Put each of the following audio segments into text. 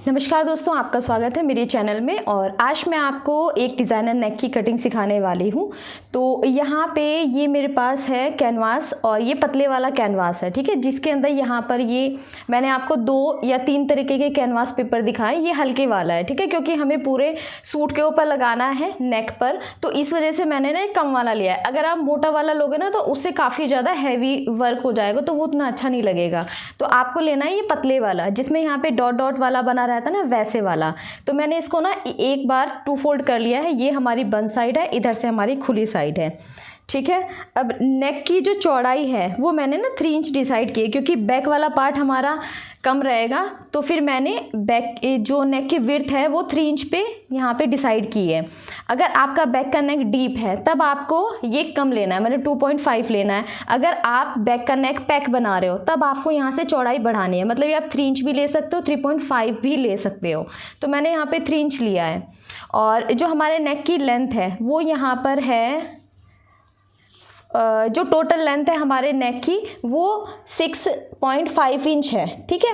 नमस्कार दोस्तों, आपका स्वागत है मेरे चैनल में। और आज मैं आपको एक डिज़ाइनर नेक की कटिंग सिखाने वाली हूँ। तो यहाँ पे ये मेरे पास है कैनवास, और ये पतले वाला कैनवास है, ठीक है, जिसके अंदर यहाँ पर ये मैंने आपको 2 या 3 तरीके के कैनवास पेपर दिखाए। ये हल्के वाला है, ठीक है, क्योंकि हमें पूरे सूट के ऊपर लगाना है नेक पर, तो इस वजह से मैंने ना कम वाला लिया है। अगर आप मोटा वाला लोगे ना तो उससे काफ़ी ज़्यादा हैवी वर्क हो जाएगा, तो वो उतना अच्छा नहीं लगेगा। तो आपको लेना है ये पतले वाला, जिसमें यहाँ पे डॉट डॉट वाला बना रहता है ना, वैसे वाला। तो मैंने इसको ना एक बार 2 फोल्ड कर लिया है। ये हमारी बंद साइड है, इधर से हमारी खुली साइड है, ठीक है। अब नेक की जो चौड़ाई है वो मैंने ना 3 इंच डिसाइड की है, क्योंकि बैक वाला पार्ट हमारा कम रहेगा। तो फिर मैंने बैक जो नेक की विड्थ है वो 3 इंच पे यहाँ पे डिसाइड की है। अगर आपका बैक का नेक डीप है तब आपको ये कम लेना है, मतलब 2.5 लेना है। अगर आप बैक का नेक पैक बना रहे हो तब आपको यहाँ से चौड़ाई बढ़ानी है, मतलब ये आप 3 इंच भी ले सकते हो, 3.5 भी ले सकते हो। तो मैंने यहाँ पे 3 इंच लिया है। और जो हमारे नेक की लेंथ है वो यहाँ पर है, जो टोटल लेंथ है हमारे नेक की वो 6.5 इंच है, ठीक है।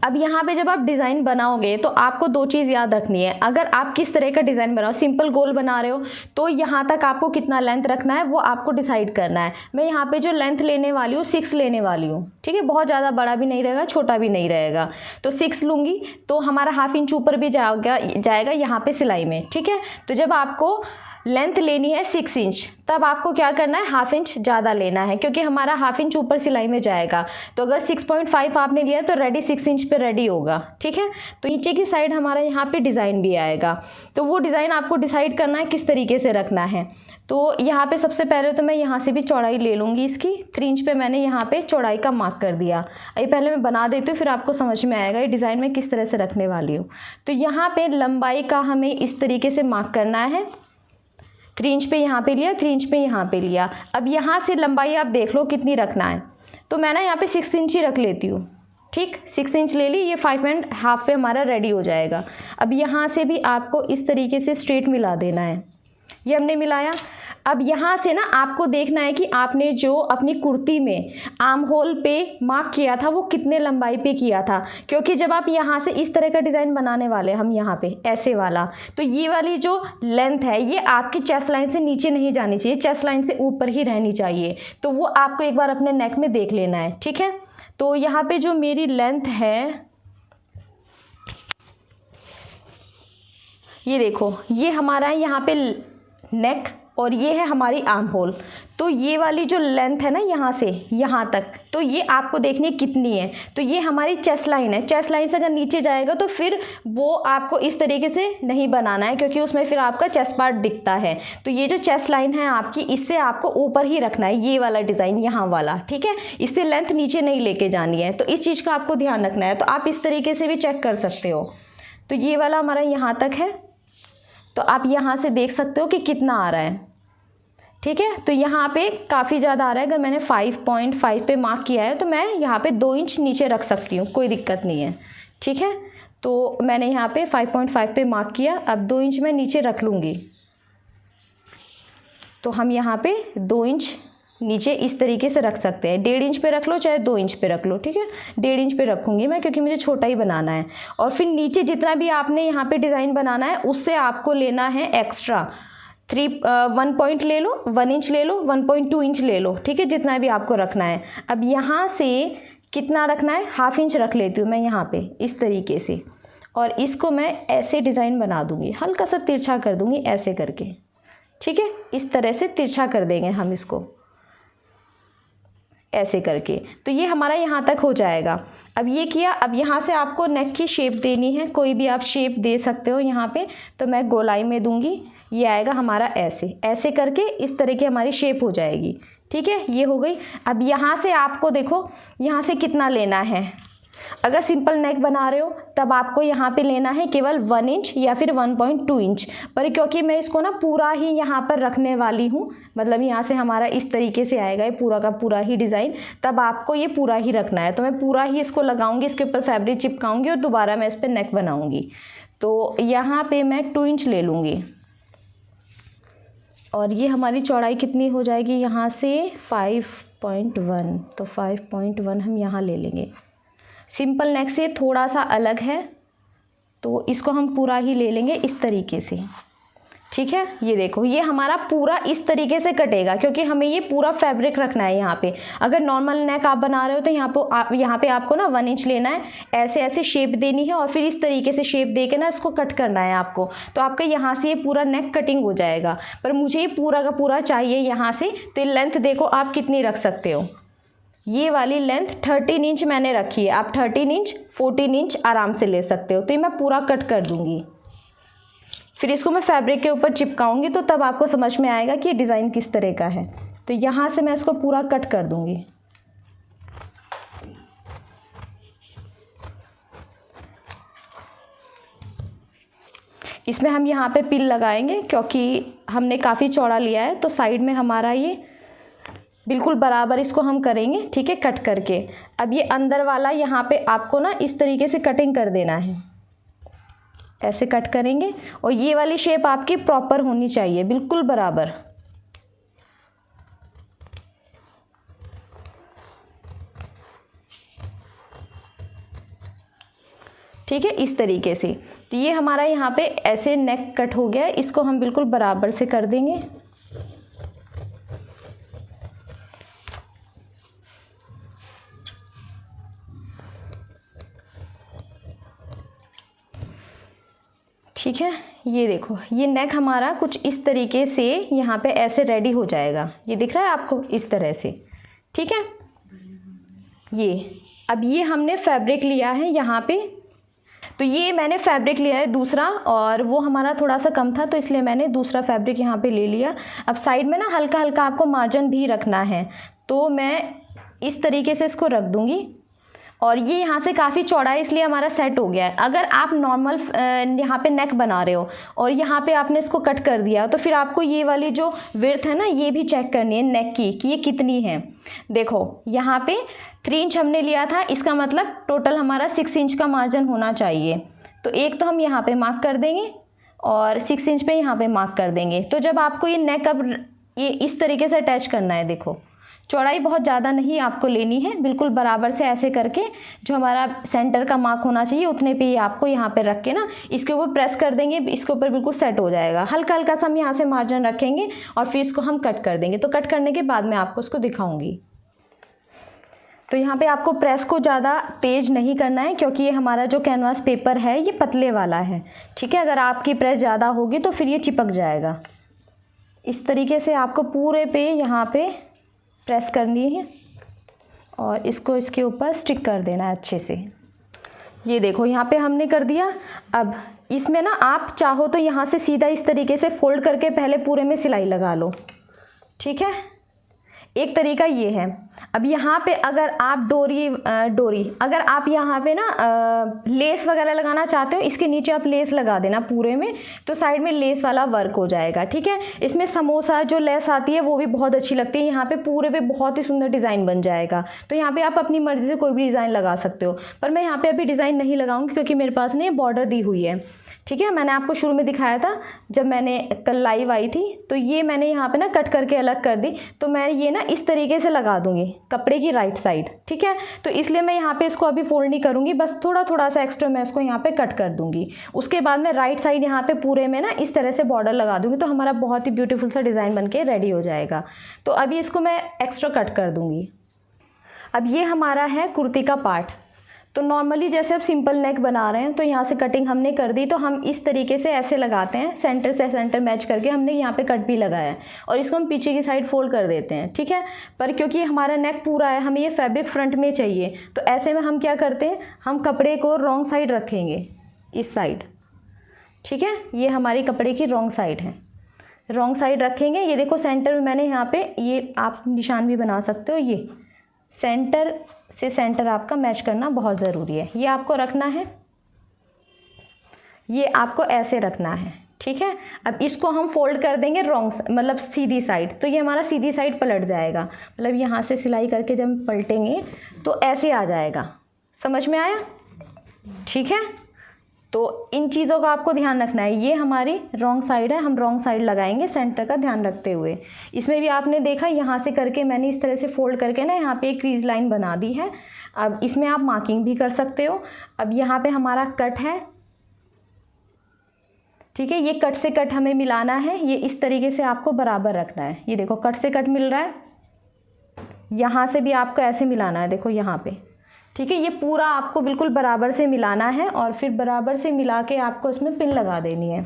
अब यहाँ पे जब आप डिज़ाइन बनाओगे तो आपको 2 चीज़ याद रखनी है। अगर आप किस तरह का डिज़ाइन बनाओ, सिंपल गोल बना रहे हो तो यहाँ तक आपको कितना लेंथ रखना है वो आपको डिसाइड करना है। मैं यहाँ पे जो लेंथ लेने वाली हूँ 6 लेने वाली हूँ, ठीक है। बहुत ज़्यादा बड़ा भी नहीं रहेगा, छोटा भी नहीं रहेगा, तो 6 लूँगी। तो हमारा ½ इंच ऊपर भी जाएगा यहाँ पे सिलाई में, ठीक है। तो जब आपको लेंथ लेनी है 6 इंच तब आपको क्या करना है, ½ इंच ज़्यादा लेना है, क्योंकि हमारा ½ इंच ऊपर सिलाई में जाएगा। तो अगर 6.5 आपने लिया तो रेडी 6 इंच पे रेडी होगा, ठीक है। तो नीचे की साइड हमारा यहाँ पे डिज़ाइन भी आएगा, तो वो डिज़ाइन आपको डिसाइड करना है किस तरीके से रखना है। तो यहाँ पे सबसे पहले तो मैं यहाँ से भी चौड़ाई ले लूँगी इसकी। 3 इंच पे मैंने यहाँ पे चौड़ाई का मार्क कर दिया। ये पहले मैं बना देती हूँ, फिर आपको समझ में आएगा ये डिज़ाइन में किस तरह से रखने वाली हूँ। तो यहाँ पे लंबाई का हमें इस तरीके से मार्क करना है। 3 इंच पे यहाँ पे लिया, 3 इंच पे यहाँ पे लिया। अब यहाँ से लंबाई आप देख लो कितनी रखना है। तो मैं ना यहाँ पे 6 इंच ही रख लेती हूँ, ठीक। 6 इंच ले ली, ये 5.5 पे हमारा रेडी हो जाएगा। अब यहाँ से भी आपको इस तरीके से स्ट्रेट मिला देना है। ये हमने मिलाया। अब यहाँ से ना आपको देखना है कि आपने जो अपनी कुर्ती में आर्म होल पे मार्क किया था वो कितने लंबाई पे किया था, क्योंकि जब आप यहाँ से इस तरह का डिज़ाइन बनाने वाले हैं हम यहाँ पे ऐसे वाला, तो ये वाली जो लेंथ है ये आपकी चेस्ट लाइन से नीचे नहीं जानी चाहिए, चेस्ट लाइन से ऊपर ही रहनी चाहिए। तो वो आपको एक बार अपने नेक में देख लेना है, ठीक है। तो यहाँ पे जो मेरी लेंथ है, ये देखो, ये हमारा है यहाँ पे नेक और ये है हमारी आर्म होल। तो ये वाली जो लेंथ है ना यहाँ से यहाँ तक, तो ये आपको देखनी कितनी है। तो ये हमारी चेस्ट लाइन है। चेस्ट लाइन से अगर नीचे जाएगा तो फिर वो आपको इस तरीके से नहीं बनाना है, क्योंकि उसमें फिर आपका चेस्ट पार्ट दिखता है। तो ये जो चेस्ट लाइन है आपकी, इससे आपको ऊपर ही रखना है ये वाला डिज़ाइन, यहाँ वाला, ठीक है। इससे लेंथ नीचे नहीं लेके जानी है, तो इस चीज़ का आपको ध्यान रखना है। तो आप इस तरीके से भी चेक कर सकते हो। तो ये वाला हमारा यहाँ तक है, तो आप यहाँ से देख सकते हो कि कितना आ रहा है, ठीक है। तो यहाँ पे काफ़ी ज़्यादा आ रहा है। अगर मैंने 5.5 पे मार्क किया है तो मैं यहाँ पे 2 इंच नीचे रख सकती हूँ, कोई दिक्कत नहीं है, ठीक है। तो मैंने यहाँ पे 5.5 पे मार्क किया। अब 2 इंच मैं नीचे रख लूँगी। तो हम यहाँ पे 2 इंच नीचे इस तरीके से रख सकते हैं। 1.5 इंच पे रख लो चाहे 2 इंच पे रख लो, ठीक है। 1.5 इंच पे रखूँगी मैं, क्योंकि मुझे छोटा ही बनाना है। और फिर नीचे जितना भी आपने यहाँ पे डिज़ाइन बनाना है उससे आपको लेना है एक्स्ट्रा 1 पॉइंट ले लो, 1 इंच ले लो, 1.2 इंच ले लो, ठीक है, जितना भी आपको रखना है। अब यहाँ से कितना रखना है, ½ इंच रख लेती हूँ मैं यहाँ पे इस तरीके से। और इसको मैं ऐसे डिज़ाइन बना दूँगी, हल्का सा तिरछा कर दूँगी ऐसे करके, ठीक है। इस तरह से तिरछा कर देंगे हम इसको ऐसे करके। तो ये हमारा यहाँ तक हो जाएगा। अब ये किया। अब यहाँ से आपको नेक की शेप देनी है, कोई भी आप शेप दे सकते हो यहाँ पे। तो मैं गोलाई में दूंगी, ये आएगा हमारा ऐसे ऐसे करके, इस तरह की हमारी शेप हो जाएगी, ठीक है। ये हो गई। अब यहाँ से आपको देखो यहाँ से कितना लेना है। अगर सिंपल नेक बना रहे हो तब आपको यहाँ पे लेना है केवल 1 इंच या फिर 1.2 इंच पर, क्योंकि मैं इसको ना पूरा ही यहाँ पर रखने वाली हूँ, मतलब यहाँ से हमारा इस तरीके से आएगा ये पूरा का पूरा ही डिज़ाइन, तब आपको ये पूरा ही रखना है। तो मैं पूरा ही इसको लगाऊंगी, इसके ऊपर फैब्रिक चिपकाऊंगी और दोबारा मैं इस पर नेक बनाऊंगी। तो यहाँ पे मैं 2 इंच ले लूँगी। और ये हमारी चौड़ाई कितनी हो जाएगी यहाँ से 5.1, तो 5.1 हम यहाँ ले लेंगे। सिंपल नेक से थोड़ा सा अलग है, तो इसको हम पूरा ही ले लेंगे इस तरीके से, ठीक है। ये देखो, ये हमारा पूरा इस तरीके से कटेगा क्योंकि हमें ये पूरा फैब्रिक रखना है यहाँ पे। अगर नॉर्मल नेक आप बना रहे हो तो यहाँ पे आपको ना 1 इंच लेना है, ऐसे ऐसे शेप देनी है और फिर इस तरीके से शेप दे के ना इसको कट करना है आपको। तो आपका यहाँ से ये पूरा नेक कटिंग हो जाएगा। पर मुझे ये पूरा का पूरा चाहिए यहाँ से, तो लेंथ देखो आप कितनी रख सकते हो। ये वाली लेंथ 13 इंच मैंने रखी है, आप 13 इंच 14 इंच आराम से ले सकते हो। तो ये मैं पूरा कट कर दूँगी, फिर इसको मैं फैब्रिक के ऊपर चिपकाऊंगी तो तब आपको समझ में आएगा कि ये डिज़ाइन किस तरह का है। तो यहाँ से मैं इसको पूरा कट कर दूंगी। इसमें हम यहाँ पे पिन लगाएंगे क्योंकि हमने काफ़ी चौड़ा लिया है, तो साइड में हमारा ये बिल्कुल बराबर इसको हम करेंगे, ठीक है, कट करके। अब ये अंदर वाला यहाँ पे आपको ना इस तरीके से कटिंग कर देना है, ऐसे कट करेंगे और ये वाली शेप आपकी प्रॉपर होनी चाहिए, बिल्कुल बराबर। ठीक है, इस तरीके से। तो ये हमारा यहाँ पे ऐसे नेक कट हो गया है, इसको हम बिल्कुल बराबर से कर देंगे। ठीक है, ये देखो, ये नेक हमारा कुछ इस तरीके से यहाँ पे ऐसे रेडी हो जाएगा। ये दिख रहा है आपको इस तरह से, ठीक है। ये अब ये हमने फैब्रिक लिया है यहाँ पे, तो ये मैंने फैब्रिक लिया है दूसरा, और वो हमारा थोड़ा सा कम था तो इसलिए मैंने दूसरा फैब्रिक यहाँ पे ले लिया। अब साइड में ना हल्का हल्का आपको मार्जिन भी रखना है, तो मैं इस तरीके से इसको रख दूँगी। और ये यहाँ से काफ़ी चौड़ा है इसलिए हमारा सेट हो गया है। अगर आप नॉर्मल यहाँ पे नेक बना रहे हो और यहाँ पे आपने इसको कट कर दिया, तो फिर आपको ये वाली जो विड्थ है ना, ये भी चेक करनी है नेक की कि ये कितनी है। देखो यहाँ पे 3 इंच हमने लिया था, इसका मतलब टोटल हमारा 6 इंच का मार्जिन होना चाहिए। तो एक तो हम यहाँ पे मार्क कर देंगे और 6 इंच पे यहाँ पे मार्क कर देंगे। तो जब आपको ये नेक अब ये इस तरीके से अटैच करना है, देखो चौड़ाई बहुत ज़्यादा नहीं आपको लेनी है, बिल्कुल बराबर से ऐसे करके जो हमारा सेंटर का मार्क होना चाहिए उतने पे ही आपको यहाँ पे रख के ना इसके ऊपर प्रेस कर देंगे, इसके ऊपर बिल्कुल सेट हो जाएगा। हल्का हल्का सा हम यहाँ से मार्जिन रखेंगे और फिर इसको हम कट कर देंगे। तो कट करने के बाद मैं आपको इसको दिखाऊंगी। तो यहाँ पे आपको प्रेस को ज़्यादा तेज़ नहीं करना है क्योंकि ये हमारा जो कैनवास पेपर है ये पतले वाला है, ठीक है। अगर आपकी प्रेस ज़्यादा होगी तो फिर ये चिपक जाएगा। इस तरीके से आपको पूरे पे यहाँ पे प्रेस करनी है और इसको इसके ऊपर स्टिक कर देना है अच्छे से। ये देखो यहाँ पे हमने कर दिया। अब इसमें ना आप चाहो तो यहाँ से सीधा इस तरीके से फोल्ड करके पहले पूरे में सिलाई लगा लो, ठीक है। एक तरीका ये है। अब यहाँ पे अगर आप डोरी अगर आप यहाँ पे ना लेस वगैरह लगाना चाहते हो, इसके नीचे आप लेस लगा देना पूरे में, तो साइड में लेस वाला वर्क हो जाएगा, ठीक है। इसमें समोसा जो लेस आती है वो भी बहुत अच्छी लगती है। यहाँ पे पूरे पे बहुत ही सुंदर डिज़ाइन बन जाएगा। तो यहाँ पे आप अपनी मर्ज़ी से कोई भी डिज़ाइन लगा सकते हो, पर मैं यहाँ पे अभी डिज़ाइन नहीं लगाऊंगी क्योंकि मेरे पास ना ये बॉर्डर दी हुई है, ठीक है। मैंने आपको शुरू में दिखाया था जब मैंने कल लाइव आई थी, तो ये मैंने यहाँ पे ना कट करके अलग कर दी। तो मैं ये ना इस तरीके से लगा दूंगी कपड़े की राइट साइड, ठीक है। तो इसलिए मैं यहाँ पे इसको अभी फोल्ड नहीं करूँगी, बस थोड़ा थोड़ा सा एक्स्ट्रा मैं इसको यहाँ पे कट कर दूँगी। उसके बाद मैं राइट साइड यहाँ पे पूरे में ना इस तरह से बॉर्डर लगा दूँगी, तो हमारा बहुत ही ब्यूटीफुल सा डिज़ाइन बन के रेडी हो जाएगा। तो अभी इसको मैं एक्स्ट्रा कट कर दूँगी। अब ये हमारा है कुर्ती का पार्ट। तो नॉर्मली जैसे आप सिंपल नेक बना रहे हैं तो यहाँ से कटिंग हमने कर दी, तो हम इस तरीके से ऐसे लगाते हैं, सेंटर से सेंटर मैच करके हमने यहाँ पे कट भी लगाया है और इसको हम पीछे की साइड फोल्ड कर देते हैं, ठीक है। पर क्योंकि हमारा नेक पूरा है, हमें ये फैब्रिक फ्रंट में चाहिए, तो ऐसे में हम क्या करते हैं, हम कपड़े को रॉन्ग साइड रखेंगे, इस साइड, ठीक है। ये हमारी कपड़े की रॉन्ग साइड है, रॉन्ग साइड रखेंगे। ये देखो सेंटर में मैंने यहाँ पे ये आप निशान भी बना सकते हो, ये सेंटर से सेंटर आपका मैच करना बहुत ज़रूरी है। ये आपको रखना है, ये आपको ऐसे रखना है, ठीक है। अब इसको हम फोल्ड कर देंगे रॉन्ग, मतलब सीधी साइड, तो ये हमारा सीधी साइड पलट जाएगा। मतलब यहाँ से सिलाई करके जब पलटेंगे तो ऐसे आ जाएगा, समझ में आया, ठीक है। तो इन चीज़ों का आपको ध्यान रखना है। ये हमारी रॉन्ग साइड है, हम रॉन्ग साइड लगाएंगे सेंटर का ध्यान रखते हुए। इसमें भी आपने देखा यहाँ से करके मैंने इस तरह से फोल्ड करके ना यहाँ पे एक क्रीज लाइन बना दी है। अब इसमें आप मार्किंग भी कर सकते हो। अब यहाँ पे हमारा कट है, ठीक है। ये कट से कट हमें मिलाना है, ये इस तरीके से आपको बराबर रखना है। ये देखो कट से कट मिल रहा है, यहाँ से भी आपको ऐसे मिलाना है, देखो यहाँ पे, ठीक है। ये पूरा आपको बिल्कुल बराबर से मिलाना है और फिर बराबर से मिला के आपको इसमें पिन लगा देनी है।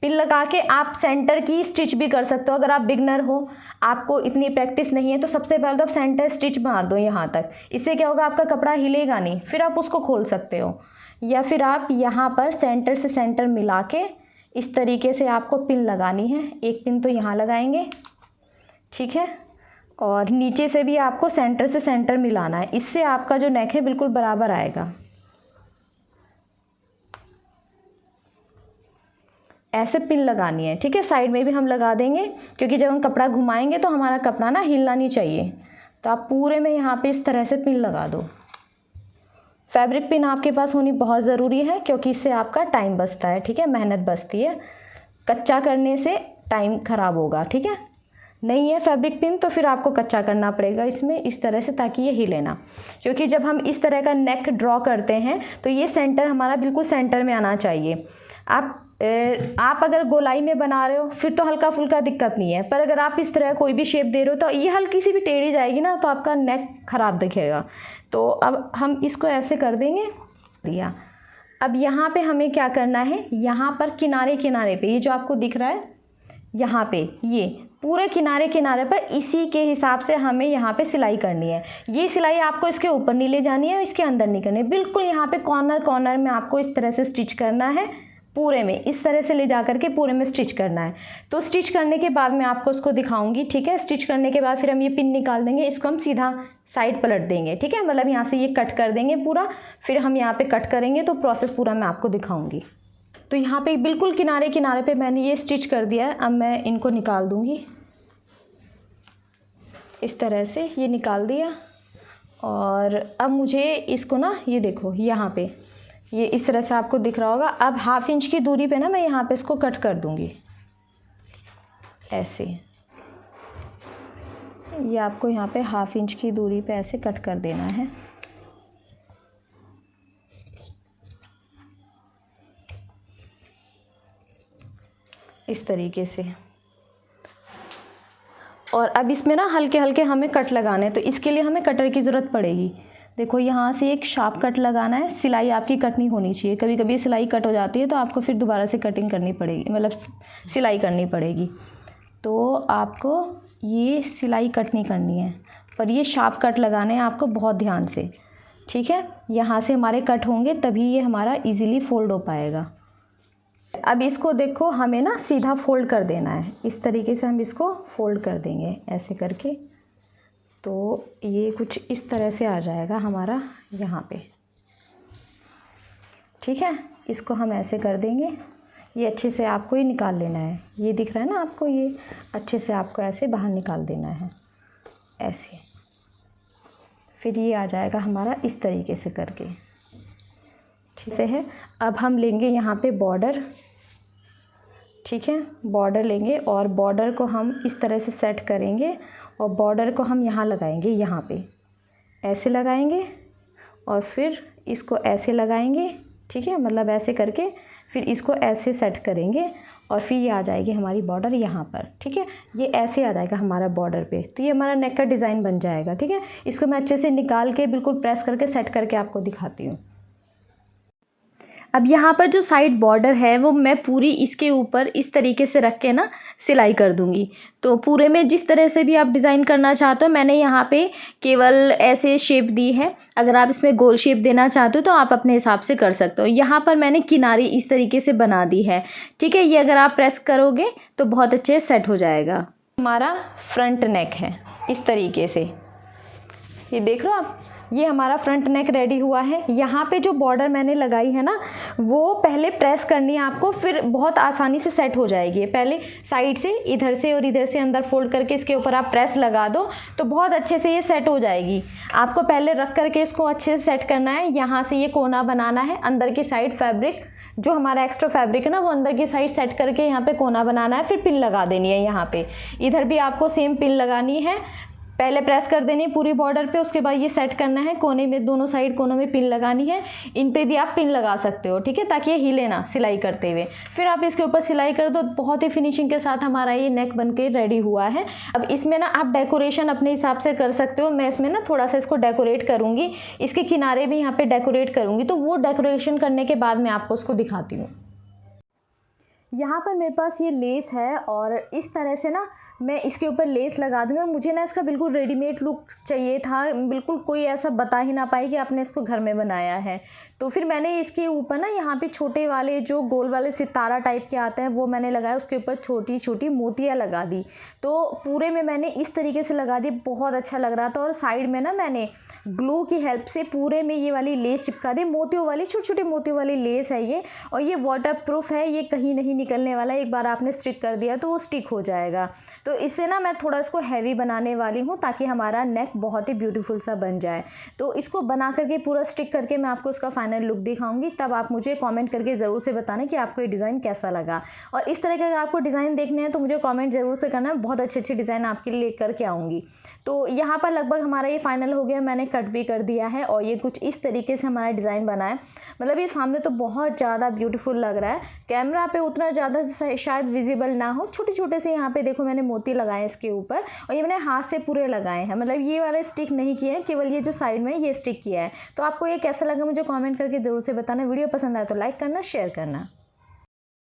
पिन लगा के आप सेंटर की स्टिच भी कर सकते हो। अगर आप बिगनर हो, आपको इतनी प्रैक्टिस नहीं है, तो सबसे पहले तो आप सेंटर स्टिच मार दो यहाँ तक। इससे क्या होगा, आपका कपड़ा हिलेगा नहीं, फिर आप उसको खोल सकते हो। या फिर आप यहाँ पर सेंटर से सेंटर मिला के इस तरीके से आपको पिन लगानी है। एक पिन तो यहाँ लगाएंगे, ठीक है, और नीचे से भी आपको सेंटर से सेंटर मिलाना है। इससे आपका जो नेक है बिल्कुल बराबर आएगा। ऐसे पिन लगानी है, ठीक है। साइड में भी हम लगा देंगे, क्योंकि जब हम कपड़ा घुमाएंगे तो हमारा कपड़ा ना हिलना नहीं चाहिए। तो आप पूरे में यहाँ पे इस तरह से पिन लगा दो। फैब्रिक पिन आपके पास होनी बहुत ज़रूरी है, क्योंकि इससे आपका टाइम बचता है, ठीक है, मेहनत बचती है। कच्चा करने से टाइम ख़राब होगा, ठीक है। नहीं है फैब्रिक पिन तो फिर आपको कच्चा करना पड़ेगा इसमें इस तरह से, ताकि ये हिले ना। क्योंकि जब हम इस तरह का नेक ड्रॉ करते हैं तो ये सेंटर हमारा बिल्कुल सेंटर में आना चाहिए। आप अगर गोलाई में बना रहे हो फिर तो हल्का फुल्का दिक्कत नहीं है, पर अगर आप इस तरह कोई भी शेप दे रहे हो तो ये हल्की सी भी टेढ़ी जाएगी ना, तो आपका नेक ख़राब दिखेगा। तो अब हम इसको ऐसे कर देंगे दिया। अब यहाँ पे हमें क्या करना है, यहाँ पर किनारे किनारे पे ये जो आपको दिख रहा है, यहाँ पे ये पूरे किनारे किनारे पर इसी के हिसाब से हमें यहाँ पे सिलाई करनी है। ये सिलाई आपको इसके ऊपर नहीं ले जानी है, इसके अंदर नहीं करनी है, बिल्कुल यहाँ पे कॉर्नर कॉर्नर में आपको इस तरह से स्टिच करना है। पूरे में इस तरह से ले जा करके पूरे में स्टिच करना है। तो स्टिच करने के बाद मैं आपको उसको दिखाऊंगी, ठीक है। स्टिच करने के बाद फिर हम ये पिन निकाल देंगे, इसको हम सीधा साइड पलट देंगे, ठीक है। मतलब यहाँ से ये कट कर देंगे पूरा, फिर हम यहाँ पे कट करेंगे, तो प्रोसेस पूरा मैं आपको दिखाऊंगी। तो यहाँ पे बिल्कुल किनारे किनारे पे मैंने ये स्टिच कर दिया है। अब मैं इनको निकाल दूँगी, इस तरह से ये निकाल दिया। और अब मुझे इसको ना, ये देखो यहाँ पे ये इस तरह से आपको दिख रहा होगा। अब 1/2 इंच की दूरी पे ना मैं यहाँ पे इसको कट कर दूँगी ऐसे। ये आपको यहाँ पे 1/2 इंच की दूरी पे ऐसे कट कर देना है। इस तरीके से। और अब इसमें ना हल्के हल्के हमें कट लगाने हैं, तो इसके लिए हमें कटर की ज़रूरत पड़ेगी। देखो यहाँ से एक शार्प कट लगाना है। सिलाई आपकी कट नहीं होनी चाहिए, कभी कभी सिलाई कट हो जाती है तो आपको फिर दोबारा से कटिंग करनी पड़ेगी, मतलब सिलाई करनी पड़ेगी। तो आपको ये सिलाई कट नहीं करनी है, पर ये शार्प कट लगाने हैं आपको बहुत ध्यान से, ठीक है। यहाँ से हमारे कट होंगे तभी ये हमारा इजीली फोल्ड हो पाएगा। अब इसको देखो हमें ना सीधा फोल्ड कर देना है, इस तरीके से हम इसको फोल्ड कर देंगे ऐसे करके। तो ये कुछ इस तरह से आ जाएगा हमारा यहाँ पे, ठीक है। इसको हम ऐसे कर देंगे। ये अच्छे से आपको ये निकाल लेना है, ये दिख रहा है ना आपको, ये अच्छे से आपको ऐसे बाहर निकाल देना है ऐसे। फिर ये आ जाएगा हमारा इस तरीके से करके, ठीक से है। अब हम लेंगे यहाँ पे बॉर्डर, ठीक है। बॉर्डर लेंगे और बॉर्डर को हम इस तरह से सेट करेंगे और बॉर्डर को हम यहाँ लगाएंगे, यहाँ पे ऐसे लगाएंगे और फिर इसको ऐसे लगाएंगे, ठीक है। मतलब ऐसे करके फिर इसको ऐसे सेट करेंगे और फिर ये आ जाएगी हमारी बॉर्डर यहाँ पर, ठीक है। ये ऐसे आ जाएगा हमारा बॉर्डर पे, तो ये हमारा नेक का डिज़ाइन बन जाएगा, ठीक है। इसको मैं अच्छे से निकाल के बिल्कुल प्रेस करके सेट करके आपको दिखाती हूँ। अब यहाँ पर जो साइड बॉर्डर है वो मैं पूरी इसके ऊपर इस तरीके से रख के ना सिलाई कर दूँगी। तो पूरे में जिस तरह से भी आप डिज़ाइन करना चाहते हो, मैंने यहाँ पे केवल ऐसे शेप दी है। अगर आप इसमें गोल शेप देना चाहते हो तो आप अपने हिसाब से कर सकते हो। यहाँ पर मैंने किनारी इस तरीके से बना दी है, ठीक है। ये अगर आप प्रेस करोगे तो बहुत अच्छे से सेट हो जाएगा। हमारा फ्रंट नेक है इस तरीके से, ये देख लो आप, ये हमारा फ्रंट नेक रेडी हुआ है। यहाँ पे जो बॉर्डर मैंने लगाई है ना, वो पहले प्रेस करनी है आपको, फिर बहुत आसानी से सेट हो जाएगी। पहले साइड से इधर से और इधर से अंदर फोल्ड करके इसके ऊपर आप प्रेस लगा दो तो बहुत अच्छे से ये सेट हो जाएगी। आपको पहले रख करके इसको अच्छे से सेट करना है। यहाँ से ये कोना बनाना है, अंदर की साइड फैब्रिक जो हमारा एक्स्ट्रा फैब्रिक है ना, वो अंदर की साइड सेट करके यहाँ पे कोना बनाना है, फिर पिन लगा देनी है। यहाँ पे इधर भी आपको सेम पिन लगानी है। पहले प्रेस कर देनी है पूरी बॉर्डर पे, उसके बाद ये सेट करना है कोने में, दोनों साइड कोनों में पिन लगानी है। इन पे भी आप पिन लगा सकते हो, ठीक है, ताकि ये हिले ना सिलाई करते हुए। फिर आप इसके ऊपर सिलाई कर दो। बहुत ही फिनिशिंग के साथ हमारा ये नेक बन के रेडी हुआ है। अब इसमें ना आप डेकोरेशन अपने हिसाब से कर सकते हो। मैं इसमें ना थोड़ा सा इसको डेकोरेट करूँगी, इसके किनारे भी यहाँ पर डेकोरेट करूँगी, तो वो डेकोरेशन करने के बाद मैं आपको उसको दिखाती हूँ। यहाँ पर मेरे पास ये लेस है और इस तरह से ना मैं इसके ऊपर लेस लगा दूँगी। और मुझे ना इसका बिल्कुल रेडीमेड लुक चाहिए था, बिल्कुल कोई ऐसा बता ही ना पाए कि आपने इसको घर में बनाया है। तो फिर मैंने इसके ऊपर ना यहाँ पे छोटे वाले जो गोल वाले सितारा टाइप के आते हैं वो मैंने लगाया, उसके ऊपर छोटी छोटी मोतियाँ लगा दी। तो पूरे में मैंने इस तरीके से लगा दी, बहुत अच्छा लग रहा था। और साइड में ना मैंने ग्लू की हेल्प से पूरे में ये वाली लेस चिपका दी, मोतियों वाली, छोटे छोटे मोतियों वाली लेस है ये। और ये वाटर प्रूफ है, ये कहीं नहीं निकलने वाला, एक बार आपने स्टिक कर दिया तो वो स्टिक हो जाएगा। तो इससे ना मैं थोड़ा इसको हैवी बनाने वाली हूँ ताकि हमारा नेक बहुत ही ब्यूटीफुल सा बन जाए। तो इसको बना करके पूरा स्टिक करके मैं आपको इसका फाइनल लुक दिखाऊंगी, तब आप मुझे कमेंट करके ज़रूर से बताना कि आपको ये डिज़ाइन कैसा लगा। और इस तरह के अगर आपको डिज़ाइन देखने हैं तो मुझे कमेंट ज़रूर से करना, बहुत अच्छे अच्छे डिज़ाइन आपके लिए लेकर के आऊँगी। तो यहाँ पर लगभग हमारा ये फाइनल हो गया, मैंने कट भी कर दिया है और ये कुछ इस तरीके से हमारा डिज़ाइन बना है। मतलब ये सामने तो बहुत ज़्यादा ब्यूटीफुल लग रहा है, कैमरा पे उतना ज़्यादा शायद विजिबल ना हो। छोटे छोटे से यहाँ पे देखो मैंने मोती लगाए इसके ऊपर, और ये मैंने हाथ से पूरे लगाए हैं, मतलब ये वाला स्टिक नहीं किया है, केवल ये जो साइड में ये स्टिक किया है। तो आपको ये कैसा लगा मुझे कमेंट करके ज़रूर से बताना। वीडियो पसंद आए तो लाइक करना, शेयर करना।